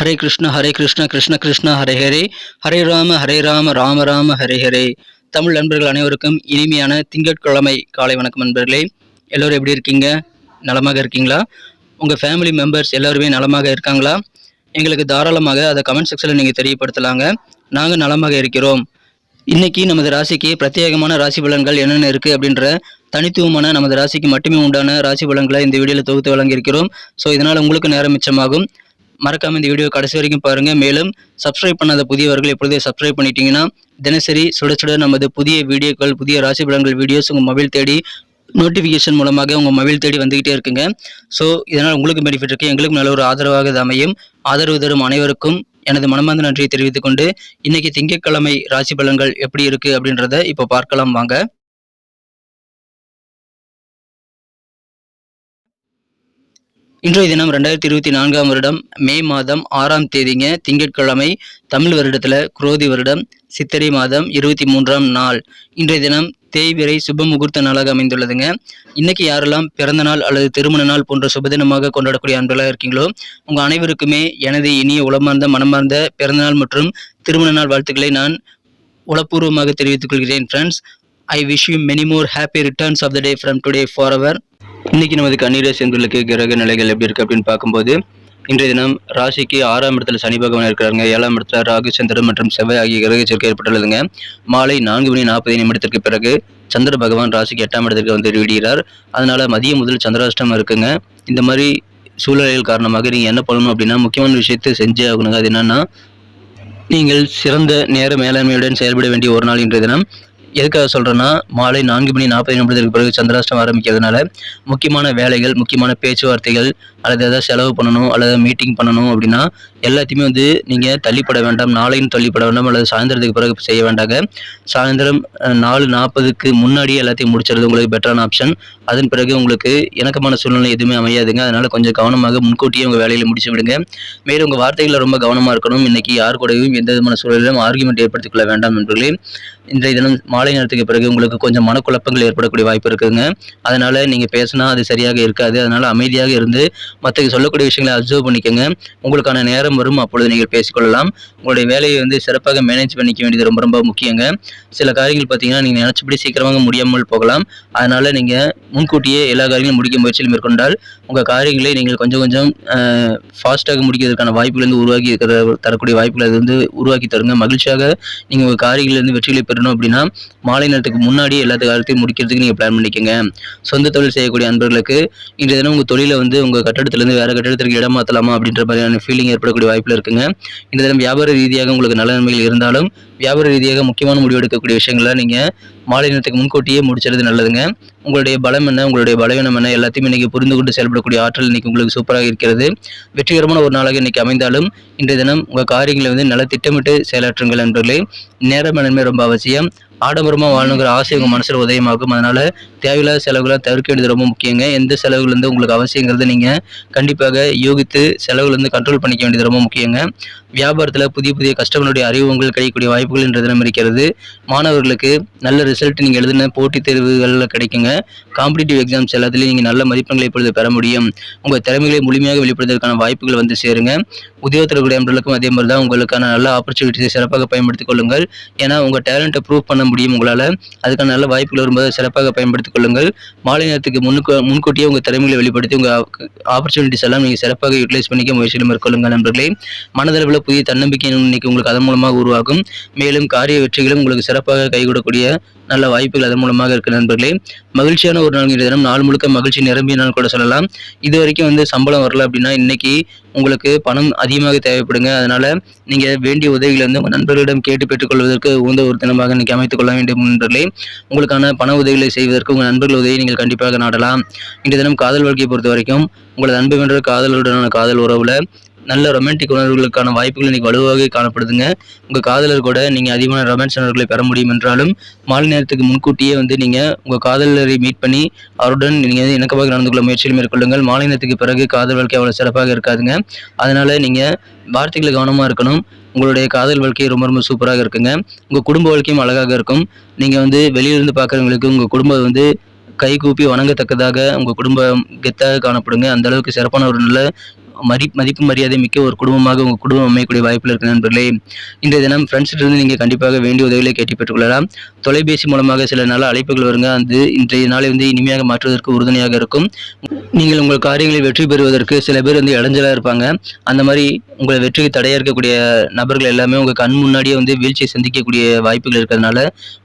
ஹரே கிருஷ்ண கிருஷ்ண கிருஷ்ண ஹரே ஹரே, ஹரே ராம ராம ராம ஹரே ஹரே. தமிழ் நண்பர்கள் அனைவருக்கும் இனிமையான திங்கட்கிழமை காலை வணக்கம் நண்பர்களே. எல்லோரும் எப்படி இருக்கீங்க? நலமாக இருக்கீங்களா? உங்கள் ஃபேமிலி மெம்பர்ஸ் எல்லோருமே நலமாக இருக்காங்களா? எங்களுக்கு தாராளமாக அதை கமெண்ட் செக்ஷனில் நீங்கள் தெரியப்படுத்தலாங்க. நாங்கள் நலமாக இருக்கிறோம். இன்னைக்கு நமது ராசிக்கு பிரத்யேகமான ராசி பலன்கள் என்னென்ன இருக்குது அப்படின்ற தனித்துவமான நமது ராசிக்கு மட்டுமே உண்டான ராசி பலன்களை இந்த வீடியோவில் தொகுத்து வழங்கியிருக்கிறோம். ஸோ இதனால் உங்களுக்கு நேரம் மிச்சமாகும். மறக்காம இந்த வீடியோ கடைசி வரைக்கும் பாருங்க. மேலும் சப்ஸ்கிரைப் பண்ணாத புதியவர்கள் எப்பொழுதே சப்ஸ்கிரைப் பண்ணிட்டீங்கன்னா தினசரி சுட சுட நமது புதிய வீடியோக்கள், புதிய ராசி பலன்கள் வீடியோஸ் உங்கள் மொபைல் தேடி நோட்டிஃபிகேஷன் மூலமாக உங்கள் மொபைல் தேடி வந்துகிட்டே இருக்குங்க. ஸோ இதனால் உங்களுக்கு பெனிஃபிட் இருக்குது, எங்களுக்கும் நல்ல ஒரு ஆதரவாக இது அமையும். ஆதரவு தரும் அனைவருக்கும் எனது மனமார்ந்த நன்றியை தெரிவித்துக் கொண்டு இன்னைக்கு திங்கட்கிழமை ராசி பலன்கள் எப்படி இருக்கு அப்படின்றத இப்போ பார்க்கலாம் வாங்க. இன்றைய தினம் 2024 வருடம் மே மாதம் 6ஆம் தேதிங்க, திங்கட்கிழமை. தமிழ் வருடத்தில் குரோதி வருடம் சித்திரை மாதம் 23ஆம் நாள். இன்றைய தினம் தேய்பிறை சுப முகூர்த்த நாளாக அமைந்துள்ளதுங்க. இன்னைக்கு யாரெல்லாம் பிறந்த நாள் அல்லது திருமண நாள் போன்ற சுபதினமாக கொண்டாடக்கூடிய அன்பர்களாக இருக்கீங்களோ உங்கள் அனைவருக்குமே எனது இனிய உளமார்ந்த மனமார்ந்த பிறந்தநாள் மற்றும் திருமண நாள் வாழ்த்துக்களை நான் உளப்பூர்வமாக தெரிவித்துக் கொள்கிறேன். Friends, I wish you many more happy returns of the day from today forever. இன்னைக்கு நமது கண்ணீரை சேர்ந்துள்ளக்கு கிரக நிலைகள் எப்படி இருக்கு அப்படின்னு பார்க்கும்போது, இன்றைய தினம் ராசிக்கு 6ஆம் இடத்துல சனி பகவான் இருக்கிறாங்க. 7ஆம் இடத்துல ராகு, சந்திரன் மற்றும் செவ்வாய் ஆகிய கிரக சேர்க்கை ஏற்பட்டுள்ளதுங்க. மாலை 4:40 பிறகு சந்திர பகவான் ராசிக்கு 8ஆம் இடத்துக்கு வந்து விடுகிறார். அதனால மதியம் முதல் சந்திராஷ்டமம் இருக்குங்க. இந்த மாதிரி சூழ்நிலைகள் காரணமாக நீங்க என்ன பண்ணணும் அப்படின்னா, முக்கியமான விஷயத்தை செஞ்சே ஆகணுங்க. அது என்னன்னா, நீங்கள் சிறந்த நேர மேலாண்மையுடன் செயல்பட வேண்டிய ஒரு நாள் இன்றைய தினம். எதுக்காக சொல்கிறேன்னா, மாலை 4:40 பிறகு சந்திராஷ்டம் ஆரம்பிக்கிறதுனால முக்கியமான வேலைகள், முக்கியமான பேச்சுவார்த்தைகள் அல்லது எதாவது செலவு பண்ணணும் அல்லது மீட்டிங் பண்ணணும் அப்படின்னா எல்லாத்தையுமே வந்து நீங்கள் தள்ளிப்பட வேண்டாம். நாளையும் தள்ளிப்பட வேண்டாம் அல்லது சாயந்தரத்துக்கு பிறகு செய்ய வேண்டாங்க. சாயந்தரம் 4:40 முன்னாடியே எல்லாத்தையும் முடிச்சுறது உங்களுக்கு பெட்டரான ஆப்ஷன். அதன் பிறகு உங்களுக்கு இணக்கமான சூழ்நிலை எதுவுமே அமையாதுங்க. அதனால் கொஞ்சம் கவனமாக முன்கூட்டியே உங்கள் வேலையில் முடிச்சு விடுங்க. மேலும் உங்கள் வார்த்தைகளில் ரொம்ப கவனமாக இருக்கணும். இன்றைக்கி யார் கூடவும் எந்த விதமான சூழலிலும் ஆர்குமெண்ட் ஏற்படுத்திக் கொள்ள வேண்டாம் நண்பர்களே. இன்றைய தினம் மாலை நேரத்துக்கு பிறகு உங்களுக்கு கொஞ்சம் மனக்குழப்பங்கள் ஏற்படக்கூடிய வாய்ப்பு இருக்குதுங்க. அதனால் நீங்கள் பேசினா அது சரியாக இருக்காது. அதனால் அமைதியாக இருந்து மற்ற சொல்லக்கூடிய விஷயங்களை அப்சர்வ் பண்ணிக்கோங்க. உங்களுக்கான நேரம் வரும், அப்பொழுது நீங்கள் பேசிக்கொள்ளலாம். உங்களுடைய வேலையை வந்து சிறப்பாக மேனேஜ் பண்ணிக்க வேண்டியது ரொம்ப ரொம்ப முக்கியங்க. சில காரியங்கள் பார்த்தீங்கன்னா நீங்கள் நினச்சபடி சீக்கிரமாக முடியாமல் போகலாம். அதனால் நீங்கள் முன்கூட்டியே எல்லா காரியங்களும் முடிக்க முயற்சியில் மேற்கொண்டால் உங்கள் காரியங்களை நீங்கள் கொஞ்சம் கொஞ்சம் ஃபாஸ்ட்டாக முடிக்கிறதுக்கான வாய்ப்புகள் வந்து உருவாக்கி தரக்கூடிய வாய்ப்புகள் அது வந்து உருவாக்கி தருங்க. மகிழ்ச்சியாக நீங்கள் உங்கள் காரியங்களிலிருந்து வெற்றிகளை பெறணும் அப்படின்னா மாலை நேரத்துக்கு முன்னாடி எல்லாத்து காரியத்தையும் முடிக்கிறதுக்கு நீங்கள் பிளான் பண்ணிக்கோங்க. சொந்த தொழில் செய்யக்கூடிய அன்பர்களுக்கு இன்றைய தினம் உங்கள் தொழிலை வந்து உங்கள் கட்டடத்திலேருந்து வேறு கட்டடத்திற்கு இடம் மாற்றலாமா அப்படின்ற மாதிரியான ஃபீலிங் ஏற்படக்கூடிய வாய்ப்பில் இருக்குங்க. இந்த தினம் வியாபார ரீதியாக உங்களுக்கு நல்ல நன்மைகள் இருந்தாலும் வியாபார ரீதியாக முக்கியமான முடிவு எடுக்கக்கூடிய விஷயங்களை நீங்கள் மாலை நேரத்துக்கு முன்கூட்டியே முடிச்சுறது நல்லதுங்க. உங்களுடைய பலம் என்ன, உங்களுடைய பலவீனம் என்ன எல்லாத்தையும் இன்றைக்கி புரிந்து கொண்டு செயல்படக்கூடிய ஆற்றல் இன்றைக்கி உங்களுக்கு சூப்பராக இருக்கிறது. வெற்றிகரமான ஒரு நாளாக இன்றைக்கி அமைந்தாலும் இன்றைய தினம் உங்கள் காரியங்களை வந்து நல்லா திட்டமிட்டு செயலாற்றுங்கள் நண்பர்களே. நேர மேலாண்மை ரொம்ப அவசியம். ஆடம்பரமாக வாழணுங்கிற ஆசை உங்கள் மனசில் உதயமாகும். அதனால் தேவையில்லாத செலவுகளை தவிர்க்க வேண்டியது ரொம்ப முக்கியங்க. எந்த செலவுலேருந்து உங்களுக்கு அவசியங்கிறது நீங்கள் கண்டிப்பாக யோகித்து செலவுலேருந்து கண்ட்ரோல் பண்ணிக்க வேண்டியது ரொம்ப முக்கியங்க. வியாபாரத்தில் புதிய புதிய கஸ்டமருடைய அறிவுகள் கிடைக்கக்கூடிய வாய்ப்புகள் இன்றைய தினம் இருக்கிறது. மாணவர்களுக்கு நல்ல ரிசல்ட் நீங்கள் எழுதின போட்டித் தேர்வுகளில் கிடைக்குங்க. காம்படிட்டிவ் எக்ஸாம்ஸ் எல்லாத்துலேயும் நீங்கள் நல்ல மதிப்பெண்களை இப்பொழுது பெற முடியும். உங்கள் திறமைகளை முழுமையாக வெளிப்படுத்துவதற்கான வாய்ப்புகள் வந்து சேருங்க. உத்தியோகத்தில் கூடிய நண்பர்களுக்கும் அதே மாதிரி தான். உங்களுக்கான நல்ல ஆப்பர்ச்சுனிட்டிஸை சிறப்பாக பயன்படுத்திக் கொள்ளுங்கள். ஏன்னா உங்கள் டேலண்ட்டை ப்ரூவ் பண்ண முடியும் உங்களால். அதுக்கான நல்ல வாய்ப்புகள் வரும்போது சிறப்பாக பயன்படுத்திக் கொள்ளுங்கள். மாலை நேரத்துக்கு முன்கூட்டியே உங்கள் திறமைகளை வெளிப்படுத்தி உங்கள் ஆப்பர்ச்சுனிட்டிஸ் எல்லாம் நீங்கள் சிறப்பாக யூட்டிலைஸ் பண்ணிக்க முயற்சியில் மேற்கொள்ளுங்கள் நண்பர்களே. மனதளவில் புதிய தன்னம்பிக்கை இன்னைக்கு உங்களுக்கு அதன் மூலமாக உருவாகும். மேலும் காரிய வெற்றிகளும் உங்களுக்கு சிறப்பாக கைகூடக்கூடிய நல்ல வாய்ப்புகள் அதன் மூலமாக இருக்கு நண்பர்களே. மகிழ்ச்சியான ஒரு நாள் இன்றைய தினம். நாள் முழுக்க மகிழ்ச்சி நிரம்பிய நாள் கூட சொல்லலாம். இது வரைக்கும் வந்து சம்பளம் வரல அப்படின்னா இன்னைக்கு உங்களுக்கு பணம் அதிகமாக தேவைப்படுங்க. அதனால நீங்க வேண்டிய உதவிகளை வந்து உங்கள் நண்பர்களிடம் கேட்டு பெற்றுக்கொள்வதற்கு உகந்த ஒரு தினமாக இன்னைக்கு அமைத்துக் கொள்ள வேண்டும் நண்பர்களே. உங்களுக்கான பண உதவிகளை செய்வதற்கு உங்கள் நண்பர்கள் உதவியை நீங்கள் கண்டிப்பாக நாடலாம். இன்றைய தினம் காதல் வாழ்க்கையை பொறுத்த வரைக்கும் உங்களது அன்பு வென்ற காதலருடனான காதல் உறவுல நல்ல ரொமான்டிக் உணர்வுகளுக்கான வாய்ப்புகள் இன்னைக்கு வலுவாக காணப்படுதுங்க. உங்கள் காதலர் கூட நீங்கள் அதிகமான ரொமான்ஸ் உணர்வுகளை பெற முடியும் என்றாலும் மாலை நேரத்துக்கு முன்கூட்டியே வந்து நீங்கள் உங்கள் காதலரை மீட் பண்ணி அவருடன் நீங்கள் இணக்கமாக நடந்து கொள்ள முயற்சியில் மேற்கொள்ளுங்கள். மாலை நேரத்துக்கு பிறகு காதல் வாழ்க்கை அவ்வளோ சிறப்பாக இருக்காதுங்க. அதனால் நீங்கள் வார்த்தைகளை கவனமாக இருக்கணும். உங்களுடைய காதல் வாழ்க்கை ரொம்ப ரொம்ப சூப்பராக இருக்குங்க. உங்கள் குடும்ப வாழ்க்கையும் அழகாக இருக்கும். நீங்கள் வந்து வெளியிலிருந்து பார்க்குறவங்களுக்கு உங்கள் குடும்பம் வந்து கைகூப்பி வணங்கத்தக்கதாக உங்கள் குடும்பம் கெத்தாக காணப்படுங்க. அந்த அளவுக்கு சிறப்பான ஒரு நல்ல மதிப்பு மரியாதை மிக்க ஒரு குடும்பமாக உங்கள் குடும்பம் அமையக்கூடிய வாய்ப்பில் இருக்கிற நண்பர்களே. இன்றைய தினம் ஃப்ரெண்ட்ஸ்கிட்ட நீங்கள் கண்டிப்பாக வேண்டிய உதவிகளை கேட்டு பெற்றுக்கொள்ளலாம். தொலைபேசி மூலமாக சில நல்ல அழைப்புகள் வருங்க. அது இன்றைய நாளை இனிமையாக மாற்றுவதற்கு உறுதுணையாக இருக்கும். நீங்கள் உங்கள் காரியங்களில் வெற்றி பெறுவதற்கு சில பேர் இடைஞ்சலாக இருப்பாங்க. அந்த மாதிரி உங்களை வெற்றிக்கு தடையாக இருக்கக்கூடிய நபர்கள் எல்லாமே உங்கள் கண் முன்னாடியே வீழ்ச்சியை சந்திக்கக்கூடிய வாய்ப்புகள் இருக்கிறதுனால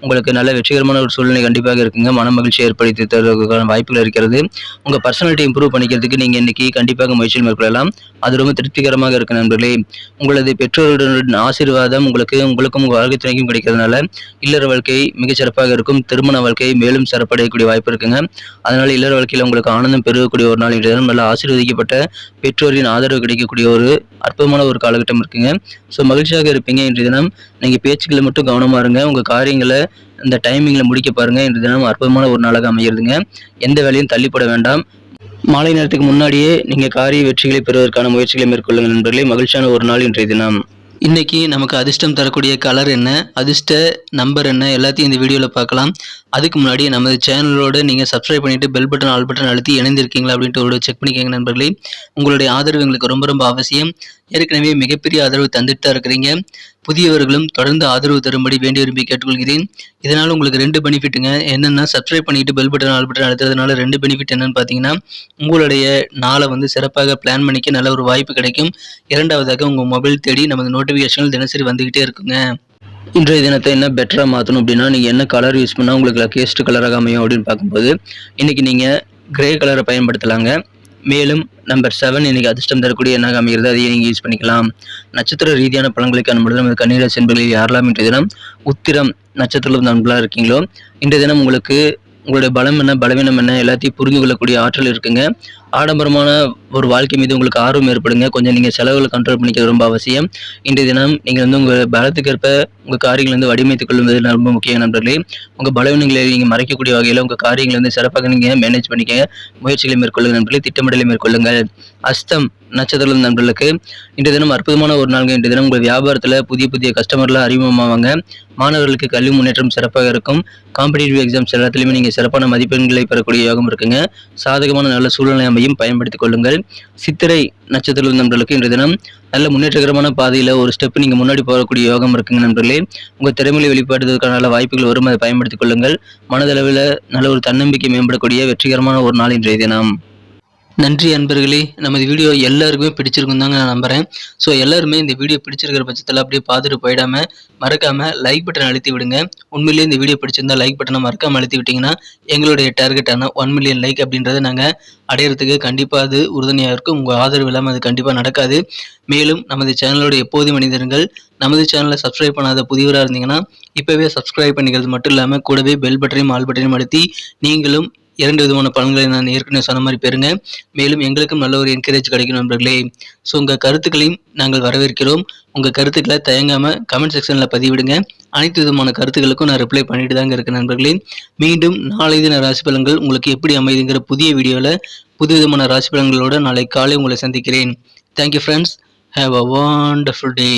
உங்களுக்கு நல்ல வெற்றிகரமான ஒரு சூழ்நிலை கண்டிப்பாக இருக்குங்க. மன மகிழ்ச்சி ஏற்படுத்தி தருவதற்கான வாய்ப்புகள் இருக்கிறது. உங்கள் பர்சனாலிட்டி இம்ப்ரூவ் பண்ணிக்கிறதுக்கு நீங்கள் இன்னைக்கு கண்டிப்பாக முயற்சிகள் மேற்கொள்ளலாம். அது ரொம்ப திருப்திகரமாக இருக்கு நண்பர்களே. உங்களது பெற்றோருடன் ஆசீர்வாதம் உங்களுக்கும் உங்கள் வாழ்க்கை துணைக்கும் கிடைக்கிறதுனால இல்லற வாழ்க்கை மிகச் சிறப்பாக இருக்கும். திருமண வாழ்க்கை மேலும் சிறப்படையக்கூடிய வாய்ப்பு இருக்குங்க. அதனால இல்லற வாழ்க்கையில் உங்களுக்கு ஆனந்தம் பெருகக்கூடிய ஒரு நாள் இன்றைய தினம் நல்ல ஆசீர்வதிக்கப்பட்ட பெற்றோரின் ஆதரவு கிடைக்கக்கூடிய ஒரு அற்புதமான ஒரு காலகட்டம் இருக்குங்க. ஸோ மகிழ்ச்சியாக இருப்பீங்க. இன்றைய தினம் நீங்கள் பேச்சுக்களை மட்டும் கவனமாக இருங்க. உங்கள் காரியங்களை இந்த டைமிங்கில் முடிக்க பாருங்க. இன்றைய தினம் அற்புதமான ஒரு நாளாக அமைகிறதுங்க. எந்த வேலையும் தள்ளிப்பட வேண்டாம். மாலை நேரத்துக்கு முன்னாடியே நீங்கள் காரிய வெற்றிகளை பெறுவதற்கான முயற்சிகளை மேற்கொள்ளுங்கள் நண்பர்களே. மகிழ்ச்சியான ஒரு நாள் இன்றைய தினம். இன்னைக்கு நமக்கு அதிர்ஷ்டம் தரக்கூடிய கலர் என்ன, அதிர்ஷ்ட நம்பர் என்ன, எல்லாத்தையும் இந்த வீடியோவில் பார்க்கலாம். அதுக்கு முன்னாடி நமது சேனலோட நீங்கள் சப்ஸ்கிரைப் பண்ணிவிட்டு பெல் பட்டன் ஆல் பட்டன் அழுத்தி இணைந்திருக்கீங்களா அப்படின்ட்டு ஒரு செக் பண்ணிக்கோங்க நண்பர்களே. உங்களுடைய ஆதரவு எங்களுக்கு ரொம்ப ரொம்ப அவசியம். ஏற்கனவே மிகப்பெரிய ஆதரவு தந்துட்டு தான் இருக்கிறீங்க. புதியவர்களும் தொடர்ந்து ஆதரவு தரும்படி வேண்டி விரும்பி கேட்டுக்கொள்கிறேன். இதனால் உங்களுக்கு 2 பெனிஃபிட்டுங்க. என்னென்னா சப்ஸ்கிரைப் பண்ணிட்டு பெல் பட்டன் ஆல் பட்டன் அழுத்துறதுனால 2 பெனிஃபிட் என்னன்னு பார்த்தீங்கன்னா, உங்களுடைய நாளை சிறப்பாக பிளான் பண்ணிக்க நல்ல ஒரு வாய்ப்பு கிடைக்கும். இரண்டாவதாக உங்கள் மொபைல் தேடி நமது நோட்டிஃபிகேஷன்கள் தினசரி வந்துகிட்டே இருக்குங்க. இன்றைய தினத்தை என்ன பெட்டராக மாற்றணும் அப்படின்னா, நீங்கள் என்ன கலர் யூஸ் பண்ணால் உங்களுக்கு லக்கியஸ்ட் கலராக அமையும் அப்படின்னு பார்க்கும்போது இன்றைக்கி நீங்கள் கிரே கலரை பயன்படுத்தலாங்க. மேலும் நம்பர் 7 இன்னைக்கு அதிர்ஷ்டம் தரக்கூடிய எண்ணாக அமைகிறது. அதையே நீங்கள் யூஸ் பண்ணிக்கலாம். நட்சத்திர ரீதியான பலன்களை காணும்பொழுது நமது கன்னிராசி என்பதில் யாரெல்லாம் இன்றைய தினம் உத்திரம் நட்சத்திரம் நண்பர்களாக இருக்கீங்களோ இன்றைய தினம் உங்களுடைய பலம் என்ன பலவீனம் என்ன எல்லாத்தையும் புரிந்து கொள்ளக்கூடிய ஆற்றல் இருக்குங்க. ஆடம்பரமான ஒரு வாழ்க்கை மீது உங்களுக்கு ஆர்வம் ஏற்படுங்க. கொஞ்சம் நீங்கள் செலவுகளை கண்ட்ரோல் பண்ணிக்கிறது ரொம்ப அவசியம். இன்றைய தினம் நீங்கள் உங்கள் பலத்துக்கேற்ப உங்கள் காரியங்கள் வடிவமைத்துக் கொள்வது ரொம்ப முக்கிய நண்பர்களே. உங்கள் பலவீனங்களை நீங்கள் மறைக்கக்கூடிய வகையில் உங்கள் காரியங்களை சிறப்பாக நீங்கள் மேனேஜ் பண்ணிக்க முயற்சிகளை மேற்கொள்ளுங்கள் நண்பர்களே. திட்டமிடலை மேற்கொள்ளுங்கள். அஸ்தம் நட்சத்திரம் நண்பர்களுக்கு இன்றைய தினம் அற்புதமான ஒரு நாள். இன்றைய தினம் உங்கள் வியாபாரத்தில் புதிய கஸ்டமர்லாம் அறிமுகமாவாங்க. மாணவர்களுக்கு கல்வி முன்னேற்றம் சிறப்பாக இருக்கும். காம்படிட்டிவ் எக்ஸாம்ஸ் எல்லாத்துலேயுமே நீங்கள் சிறப்பான மதிப்பெண்களை பெறக்கூடிய யோகம் இருக்குங்க. சாதகமான நல்ல சூழ்நிலை அமையும், பயன்படுத்திக் கொள்ளுங்கள். சித்திரை நட்சத்திரம் நண்பர்களுக்கு இன்றைய தினம் நல்ல முன்னேற்றகரமான பாதையில் ஒரு ஸ்டெப் நீங்கள் முன்னாடி போகக்கூடிய யோகம் இருக்குங்க நண்பர்களே. உங்கள் திறமையை வெளிப்படுத்துவதற்கான நல்ல வாய்ப்புகள் வரும், அதை பயன்படுத்திக் கொள்ளுங்கள். மனதளவில் நல்ல ஒரு தன்னம்பிக்கை மேம்படக்கூடிய வெற்றிகரமான ஒரு நாள் இன்றைய தினம். நன்றி அன்பர்களே. நமது வீடியோ எல்லாருக்குமே பிடிச்சிருக்கும் தாங்க நான் நம்புகிறேன். ஸோ எல்லாருமே இந்த வீடியோ பிடிச்சிருக்கிற பட்சத்தில் அப்படியே பார்த்துட்டு போயிடாமல் மறக்காமல் லைக் பட்டன் அழுத்தி விடுங்க. உண்மையிலேயே இந்த வீடியோ பிடிச்சிருந்தா லைக் பட்டனை மறக்காமல் அழுத்தி விட்டிங்கன்னா எங்களுடைய டார்கெட்டான 1 மில்லியன் லைக் அப்படின்றத நாங்கள் அடையிறதுக்கு கண்டிப்பாக அது உறுதுணையாக இருக்கும். உங்கள் ஆதரவு இல்லாமல் அது கண்டிப்பாக நடக்காது. மேலும் நமது சேனலோட எப்போதும் மனிதர்கள் நமது சேனலை சப்ஸ்கிரைப் பண்ணாத புதியவராக இருந்தீங்கன்னா இப்போவே சப்ஸ்கிரைப் பண்ணிக்கிறது மட்டும் இல்லாமல் கூடவே பெல் பட்டனையும் ஆல் பட்டனையும் அழுத்தி நீங்களும் 2 விதமான பலன்களை நான் ஏற்கனவே சொன்ன மாதிரி பெறுங்க. மேலும் எங்களுக்கும் நல்ல ஒரு என்கரேஜ் கிடைக்கும் நண்பர்களே. ஸோ உங்கள் கருத்துக்களையும் நாங்கள் வரவேற்கிறோம். உங்கள் கருத்துக்களை தயங்காமல் கமெண்ட் செக்ஷனில் பதிவிடுங்க. அனைத்து விதமான கருத்துக்களுக்கும் நான் ரிப்ளை பண்ணிட்டு தாங்க இருக்கேன் நண்பர்களே. மீண்டும் நாளை தின ராசி பலன்கள் உங்களுக்கு எப்படி அமைதுங்கிற புதிய வீடியோவில் புது விதமான ராசி பலன்களோடு நாளை காலை உங்களை சந்திக்கிறேன். Thank you friends. Have a wonderful day.